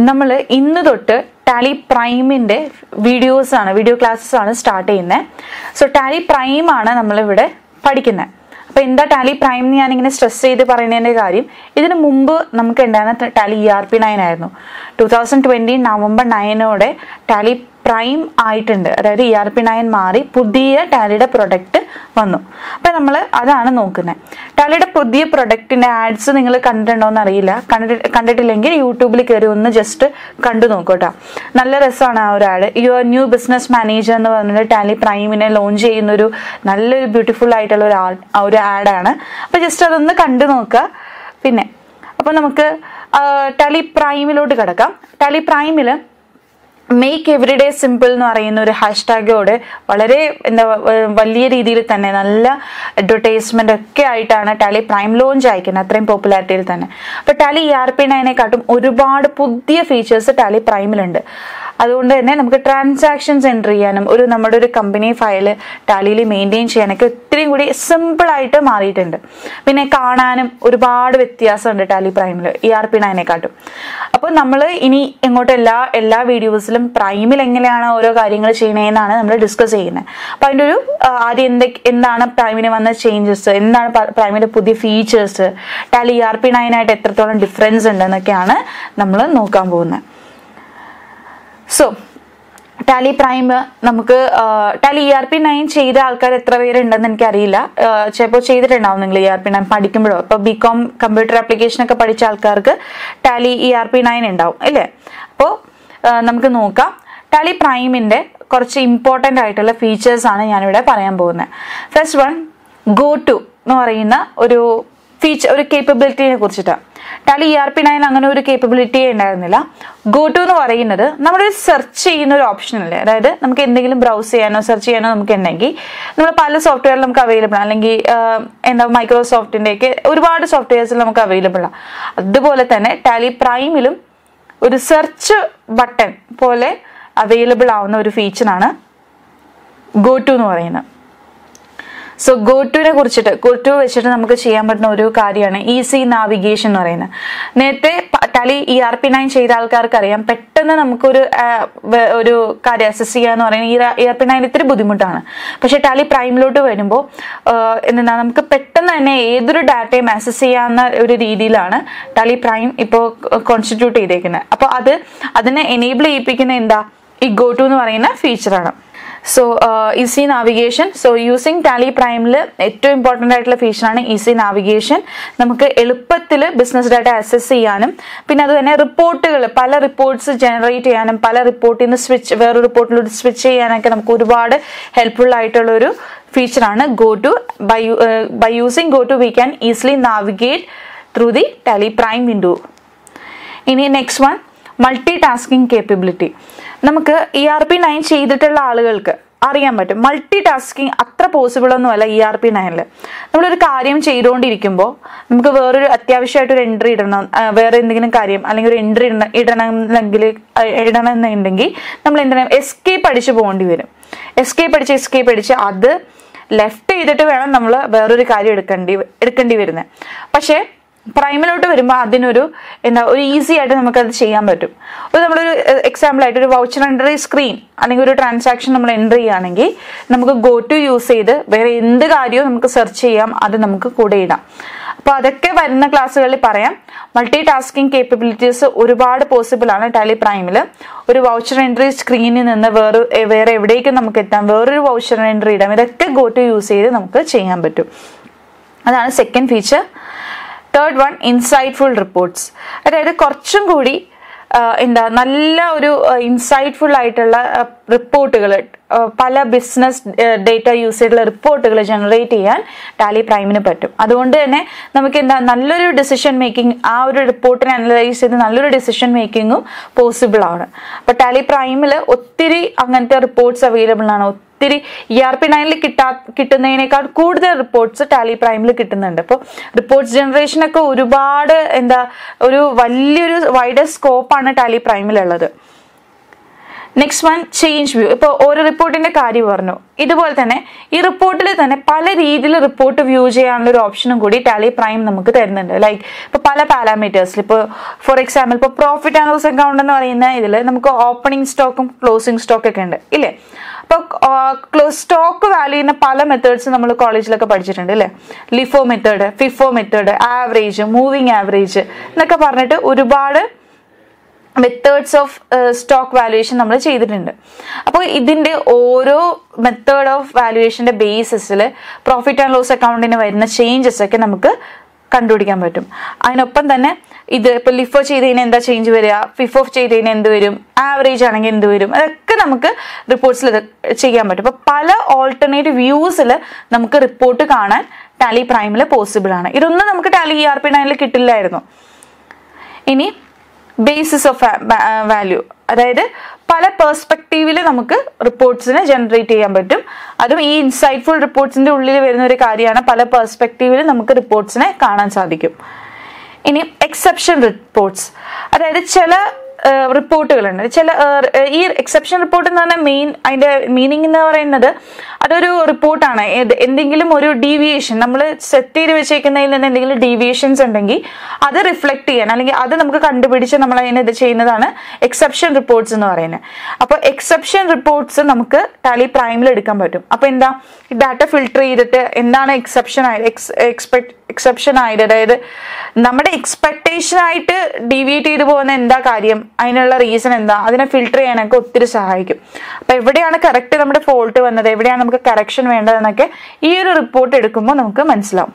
നമ്മൾ ഇന്ന് തൊട്ട് ടാലി പ്രൈമിന്റെ വീഡിയോ ക്ലാസ്സസ് ആണ് സ്റ്റാർട്ട് ചെയ്യുന്നത്. സോ ടാലി പ്രൈം ആണ് നമ്മളിവിടെ പഠിക്കുന്നത്. അപ്പോൾ എന്താ ടാലി പ്രൈം എന്ന് ഞാനിങ്ങനെ സ്ട്രെസ് ചെയ്ത് പറയുന്നതിൻ്റെ കാര്യം, ഇതിന് മുമ്പ് നമുക്ക് ഉണ്ടായിരുന്ന ടാലി ERP 9 ആയിരുന്നു. 2020 നവംബർ 9 ടാലി പ്രൈം ആയിട്ടുണ്ട്. അതായത് ERP 9 മാറി പുതിയ ടാലിയുടെ പ്രൊഡക്റ്റ് വന്നു. അപ്പം നമ്മൾ അതാണ് നോക്കുന്നത്. ടാലിയുടെ പുതിയ പ്രൊഡക്റ്റിൻ്റെ ആഡ്സ് നിങ്ങൾ കണ്ടിട്ടുണ്ടോ എന്ന് അറിയില്ല. കണ്ടിട്ടില്ലെങ്കിൽ യൂട്യൂബിൽ കയറി ഒന്ന് ജസ്റ്റ് കണ്ടു നോക്കട്ടോ. നല്ല രസമാണ് ആ ഒരു add. Your new business manager എന്ന് പറഞ്ഞിട്ട് ടാലി പ്രൈമിനെ ലോഞ്ച് ചെയ്യുന്നൊരു നല്ലൊരു ബ്യൂട്ടിഫുൾ ആയിട്ടുള്ള ഒരു ആഡാണ്. അപ്പോൾ ജസ്റ്റ് അതൊന്ന് കണ്ടു നോക്കുക. പിന്നെ അപ്പോൾ നമുക്ക് ടാലി പ്രൈമിലോട്ട് കിടക്കാം. ടാലി പ്രൈമിൽ മേക്ക് എവറിഡേ സിമ്പിൾ എന്ന് പറയുന്ന ഒരു ഹാഷ്ടാഗോടെ വളരെ വലിയ രീതിയിൽ തന്നെ നല്ല അഡ്വർടൈസ്മെന്റ് ഒക്കെ ആയിട്ടാണ് ടാലി പ്രൈം ലോഞ്ച് അയക്കുന്നത്, അത്രയും പോപ്പുലാരിറ്റിയിൽ തന്നെ. അപ്പൊ ടാലി ERP 9 ഒരുപാട് പുതിയ ഫീച്ചേഴ്സ് ടാലി പ്രൈമിലുണ്ട്. അതുകൊണ്ട് തന്നെ നമുക്ക് ട്രാൻസാക്ഷൻസ് എൻറ്റർ ചെയ്യാനും നമ്മുടെ ഒരു കമ്പനി ഫയൽ ടാലിയിൽ മെയിൻറ്റെയിൻ ചെയ്യാനൊക്കെ ഒത്തിരിയും കൂടി സിമ്പിൾ ആയിട്ട് മാറിയിട്ടുണ്ട്. പിന്നെ കാണാനും ഒരുപാട് വ്യത്യാസമുണ്ട് ടാലി പ്രൈമിൽ ERP 9. അപ്പോൾ നമ്മൾ ഇനി എങ്ങോട്ട് എല്ലാ വീഡിയോസിലും പ്രൈമിൽ എങ്ങനെയാണ് ഓരോ കാര്യങ്ങൾ ചെയ്യണതെന്നാണ് നമ്മൾ ഡിസ്കസ് ചെയ്യുന്നത്. അപ്പോൾ അതിൻ്റെ ഒരു ആദ്യം എന്താണ് പ്രൈമിന് വന്ന ചേഞ്ചസ്, എന്താണ് പ്രൈമിന്റെ പുതിയ ഫീച്ചേഴ്സ്, ടാലി ERP 9 എത്രത്തോളം ഡിഫറൻസ് ഉണ്ടെന്നൊക്കെയാണ് നമ്മൾ നോക്കാൻ പോകുന്നത്. സോ ടാലി പ്രൈം നമുക്ക് ടാലി ERP 9 ചെയ്ത ആൾക്കാർ എത്ര പേരുണ്ടെന്ന് എനിക്കറിയില്ല. ചിലപ്പോൾ ചെയ്തിട്ടുണ്ടാവും നിങ്ങൾ ERP 9 പഠിക്കുമ്പോഴോ. ഇപ്പോൾ BCom കമ്പ്യൂട്ടർ ആപ്ലിക്കേഷൻ ഒക്കെ പഠിച്ച ആൾക്കാർക്ക് ടാലി ERP 9 ഉണ്ടാവും അല്ലേ. അപ്പോൾ നമുക്ക് നോക്കാം. ടാലി പ്രൈമിന്റെ കുറച്ച് ഇമ്പോർട്ടൻ്റ് ആയിട്ടുള്ള ഫീച്ചേഴ്സ് ആണ് ഞാനിവിടെ പറയാൻ പോകുന്നത്. ഫസ്റ്റ് വൺ, ഗോ ടു എന്ന് പറയുന്ന ഒരു കേപ്പബിലിറ്റിനെ കുറിച്ചിട്ടാണ്. ടാലി ERP 9 അങ്ങനെ ഒരു കേപ്പബിലിറ്റി ഉണ്ടായിരുന്നില്ല. ഗോ ടു എന്ന് പറയുന്നത് നമ്മളൊരു സെർച്ച് ചെയ്യുന്ന ഒരു ഓപ്ഷൻ അല്ലേ. അതായത് നമുക്ക് എന്തെങ്കിലും ബ്രൗസ് ചെയ്യാനോ സെർച്ച് ചെയ്യാനോ നമുക്ക് ഉണ്ടെങ്കിൽ നമ്മൾ പല സോഫ്റ്റ്വെയറിൽ നമുക്ക് അവൈലബിൾ ആണ്. അല്ലെങ്കിൽ മൈക്രോസോഫ്റ്റിൻ്റെ ഒക്കെ ഒരുപാട് സോഫ്റ്റ്വെയർസിൽ നമുക്ക് അവൈലബിൾ ആണ്. അതുപോലെ തന്നെ ടാലി പ്രൈമിലും ഒരു സെർച്ച് ബട്ടൺ പോലെ അവൈലബിൾ ആവുന്ന ഒരു ഫീച്ചറാണ് ഗോ ടു എന്ന് പറയുന്നത്. സോ ഗോ ടു വെച്ചിട്ട് നമുക്ക് ചെയ്യാൻ പറ്റുന്ന ഒരു കാര്യമാണ് ഈസി നാവിഗേഷൻ എന്ന് പറയുന്നത്. നേരത്തെ ടാലി ERP 9 ചെയ്ത ആൾക്കാർക്ക് അറിയാം, പെട്ടെന്ന് നമുക്കൊരു കാര്യം അസസ് ചെയ്യാന്ന് പറയുന്നത് ERP 9 ഇത്തിരി ബുദ്ധിമുട്ടാണ്. പക്ഷെ ടാലി പ്രൈമിലോട്ട് വരുമ്പോൾ നമുക്ക് പെട്ടെന്ന് തന്നെ ഏതൊരു ഡാറ്റയും അസസ് ചെയ്യാവുന്ന ഒരു രീതിയിലാണ് ടാലി പ്രൈം ഇപ്പോൾ കോൺസ്റ്റിറ്റ്യൂട്ട് ചെയ്തേക്കുന്നത്. അപ്പോൾ അതിനെ എനേബിൾ ചെയ്യിപ്പിക്കുന്ന ഈ ഗോ ടു എന്ന് പറയുന്ന ഫീച്ചറാണ്. So easy navigation. So using Tally പ്രൈമിൽ ഏറ്റവും ഇമ്പോർട്ടൻ്റ് ആയിട്ടുള്ള ഫീച്ചറാണ് ഈസി നാവിഗേഷൻ. നമുക്ക് എളുപ്പത്തിൽ ബിസിനസ് ഡാറ്റ അസസ് ചെയ്യാനും പിന്നെ അതുതന്നെ പല റിപ്പോർട്ട്സ് ജനറേറ്റ് ചെയ്യാനും പല റിപ്പോർട്ടിൽ നിന്ന് വേറൊരു റിപ്പോർട്ടിലോട്ട് സ്വിച്ച് ചെയ്യാനൊക്കെ നമുക്ക് ഒരുപാട് ഹെൽപ്ഫുൾ ആയിട്ടുള്ള ഒരു ഫീച്ചറാണ് go to. By using go to we can easily navigate through the Tally Prime window. ഇനി next one, multi tasking capability. നമുക്ക് ERP 9 ചെയ്തിട്ടുള്ള ആളുകൾക്ക് അറിയാൻ പറ്റും മൾട്ടി ടാസ്കിങ് അത്ര പോസിബിൾ ഒന്നുമല്ല ERP 9. നമ്മളൊരു കാര്യം ചെയ്തുകൊണ്ടിരിക്കുമ്പോൾ നമുക്ക് വേറൊരു അത്യാവശ്യമായിട്ടൊരു എൻട്രി ഇടണം, വേറെ എന്തെങ്കിലും കാര്യം അല്ലെങ്കിൽ ഒരു എൻട്രി ഇടണമെന്നുണ്ടെങ്കിൽ നമ്മൾ എന്തിനാ എസ്കേപ്പ് അടിച്ച് പോകേണ്ടി വരും. എസ്കേപ്പ് അടിച്ച് അത് ലെഫ്റ്റ് ചെയ്തിട്ട് വേണം നമ്മൾ വേറൊരു കാര്യം എടുക്കേണ്ടി വരുന്നത്. പക്ഷേ പ്രൈമിലോട്ട് വരുമ്പോൾ അതിനൊരു ഒരു ഈസി ആയിട്ട് നമുക്കത് ചെയ്യാൻ പറ്റും. നമ്മളൊരു എക്സാമ്പിൾ ആയിട്ട് ഒരു വൗച്ചർ എൻട്രി സ്ക്രീൻ അല്ലെങ്കിൽ ഒരു ട്രാൻസാക്ഷൻ നമ്മൾ എൻട്രി ചെയ്യുകയാണെങ്കിൽ നമുക്ക് ഗോ ടു യൂസ് ചെയ്ത് വേറെ എന്ത് കാര്യവും നമുക്ക് സെർച്ച് ചെയ്യാം, അത് നമുക്ക് കൂടെ ഇടാം. അപ്പോൾ അതൊക്കെ വരുന്ന ക്ലാസ്സുകളിൽ പറയാം. മൾട്ടി ടാസ്കിങ് കേപ്പബിലിറ്റീസ് ഒരുപാട് പോസിബിൾ ആണ് ടാലി പ്രൈമിൽ. ഒരു വൗച്ചർ എൻട്രി സ്ക്രീനിൽ നിന്ന് വേറെ എവിടേക്കും നമുക്ക് എത്താം, വേറൊരു വൗച്ചർ എൻട്രി ഇടാം. ഇതൊക്കെ ഗോ ടു യൂസ് ചെയ്ത് നമുക്ക് ചെയ്യാൻ പറ്റും. അതാണ് second feature. Third one, insightful reports. അതായത് കുറച്ചും കൂടി നല്ല ഒരു ഇൻസൈറ്റ്ഫുൾ ആയിട്ടുള്ള റിപ്പോർട്ടുകൾ, പല ബിസിനസ് ഡേറ്റ യൂസ് ചെയ്തുള്ള റിപ്പോർട്ടുകൾ ജനറേറ്റ് ചെയ്യാൻ ടാലി പ്രൈമിന് പറ്റും. അതുകൊണ്ട് തന്നെ നമുക്ക് നല്ലൊരു ഡിസിഷൻ മേക്കിംഗ്, ആ ഒരു റിപ്പോർട്ടിനെ അനലൈസ് ചെയ്ത് നല്ലൊരു ഡിസിഷൻ മേക്കിങ്ങും പോസിബിൾ ആണ്. അപ്പോൾ ടാലി പ്രൈമിൽ ഒത്തിരി അങ്ങനത്തെ റിപ്പോർട്ട്സ് അവൈലബിൾ ആണ്. ഒത്തിരി ERP 9 കിട്ടുന്നതിനേക്കാൾ കൂടുതൽ റിപ്പോർട്ട്സ് ടാലി പ്രൈമിൽ കിട്ടുന്നുണ്ട്. അപ്പോൾ റിപ്പോർട്ട്സ് ജനറേഷനൊക്കെ ഒരുപാട് ഒരു വലിയൊരു വൈഡർ സ്കോപ്പാണ് ടാലി പ്രൈമിലുള്ളത്. Next one, change view. ഇപ്പോൾ ഓരോ റിപ്പോർട്ടിന്റെ കാര്യം പറഞ്ഞു. ഇതുപോലെ തന്നെ ഈ റിപ്പോർട്ടിൽ തന്നെ പല രീതിയിൽ റിപ്പോർട്ട് വ്യൂ ചെയ്യാനുള്ള ഒരു ഓപ്ഷനും കൂടി ടാലി പ്രൈം നമുക്ക് തരുന്നുണ്ട്. ലൈക്ക് ഇപ്പോൾ പല പാരാമീറ്റേഴ്സിൽ ഇപ്പോൾ ഫോർ എക്സാമ്പിൾ ഇപ്പോൾ പ്രോഫിറ്റ് ആൻഡ് ലോസ് അക്കൗണ്ട് എന്ന് പറയുന്ന ഇതിൽ നമുക്ക് ഓപ്പണിംഗ് സ്റ്റോക്കും ക്ലോസിംഗ് സ്റ്റോക്കൊക്കെ ഉണ്ട് ഇല്ലേ. അപ്പോൾ സ്റ്റോക്ക് വാല്യൂ ചെയ്യുന്ന പല മെത്തേഡ്സ് നമ്മൾ കോളേജിലൊക്കെ പഠിച്ചിട്ടുണ്ട് അല്ലേ. LIFO method, FIFO method, average, moving average എന്നൊക്കെ പറഞ്ഞിട്ട് ഒരുപാട് മെത്തേഡ്സ് ഓഫ് സ്റ്റോക്ക് വാല്യുവേഷൻ നമ്മൾ ചെയ്തിട്ടുണ്ട്. അപ്പോൾ ഇതിൻ്റെ ഓരോ മെത്തേഡ് ഓഫ് വാല്യുവേഷൻ്റെ ബേസിസിൽ പ്രോഫിറ്റ് ആൻഡ് ലോസ് അക്കൗണ്ടിന് വരുന്ന ചേഞ്ചസ് ഒക്കെ നമുക്ക് കണ്ടുപിടിക്കാൻ പറ്റും. അതിനൊപ്പം തന്നെ ഇത് ഇപ്പോൾ ലിഫോ ചെയ്ത് കഴിഞ്ഞാൽ എന്താ ചേഞ്ച് വരിക, ഫിഫോ ചെയ്ത് കഴിഞ്ഞാൽ എന്ത് വരും, ആവറേജ് ആണെങ്കിൽ എന്ത് വരും, അതൊക്കെ നമുക്ക് റിപ്പോർട്ട്സിൽ ചെയ്യാൻ പറ്റും. അപ്പോൾ പല ഓൾട്ടർനേറ്റീവ് വ്യൂസിൽ നമുക്ക് റിപ്പോർട്ട് കാണാൻ ടാലി പ്രൈമിൽ പോസിബിൾ ആണ്. ഇതൊന്നും നമുക്ക് ടാലി ERP9 കിട്ടില്ലായിരുന്നു. ഇനി ബേസിസ് ഓഫ് വാല്യൂ, അതായത് പല പെർസ്പെക്റ്റീവിൽ നമുക്ക് റിപ്പോർട്ട്സിനെ ജനറേറ്റ് ചെയ്യാൻ പറ്റും. അതും ഈ ഇൻസൈറ്റ്ഫുൾ റിപ്പോർട്ട്സിന്റെ ഉള്ളിൽ വരുന്ന ഒരു കാര്യമാണ്. പല പെർസ്പെക്റ്റീവിൽ നമുക്ക് റിപ്പോർട്ട്സിനെ കാണാൻ സാധിക്കും. ഇനി എക്സെപ്ഷൻ റിപ്പോർട്ട്സ്, അതായത് ചില റിപ്പോർട്ടുകളുണ്ട്. ഈ എക്സെപ്ഷൻ റിപ്പോർട്ട് എന്ന് പറഞ്ഞാൽ അതിന്റെ മീനിങ് എന്ന് പറയുന്നത് അതൊരു റിപ്പോർട്ടാണ്. എന്തെങ്കിലും ഒരു ഡീവിയേഷൻ നമ്മൾ സെറ്റ് ചെയ്ത് വെച്ചേക്കുന്നതിൽ നിന്ന് എന്തെങ്കിലും ഡീവിയേഷൻസ് ഉണ്ടെങ്കിൽ അത് റിഫ്ലക്ട് ചെയ്യാൻ അല്ലെങ്കിൽ അത് നമുക്ക് കണ്ടുപിടിച്ച് നമ്മൾ അതിനെ ഇത് ചെയ്യുന്നതാണ് എക്സെപ്ഷൻ റിപ്പോർട്ട്സ് എന്ന് പറയുന്നത്. അപ്പോൾ എക്സെപ്ഷൻ റിപ്പോർട്ട്സ് നമുക്ക് ടാലി പ്രൈമിൽ എടുക്കാൻ പറ്റും. അപ്പോൾ എന്താ, ഡാറ്റ ഫിൽട്ടർ ചെയ്തിട്ട് എന്താണ് എക്സെപ്ഷൻ ആയത്, അതായത് നമ്മുടെ എക്സ്പെക്ടേഷൻ ആയിട്ട് ഡീവിയേറ്റ് ചെയ്തു പോകുന്ന എന്താ കാര്യം, അതിനുള്ള റീസൺ എന്താ, അതിനെ ഫിൽട്ടർ ചെയ്യാനൊക്കെ ഒത്തിരി സഹായിക്കും. അപ്പൊ എവിടെയാണ് കറക്റ്റ് നമ്മുടെ ഫോൾട്ട് വന്നത്, എവിടെയാണ് നമുക്ക് കറക്ഷൻ വേണ്ടതെന്നൊക്കെ ഈ ഒരു റിപ്പോർട്ട് എടുക്കുമ്പോൾ നമുക്ക് മനസ്സിലാവും.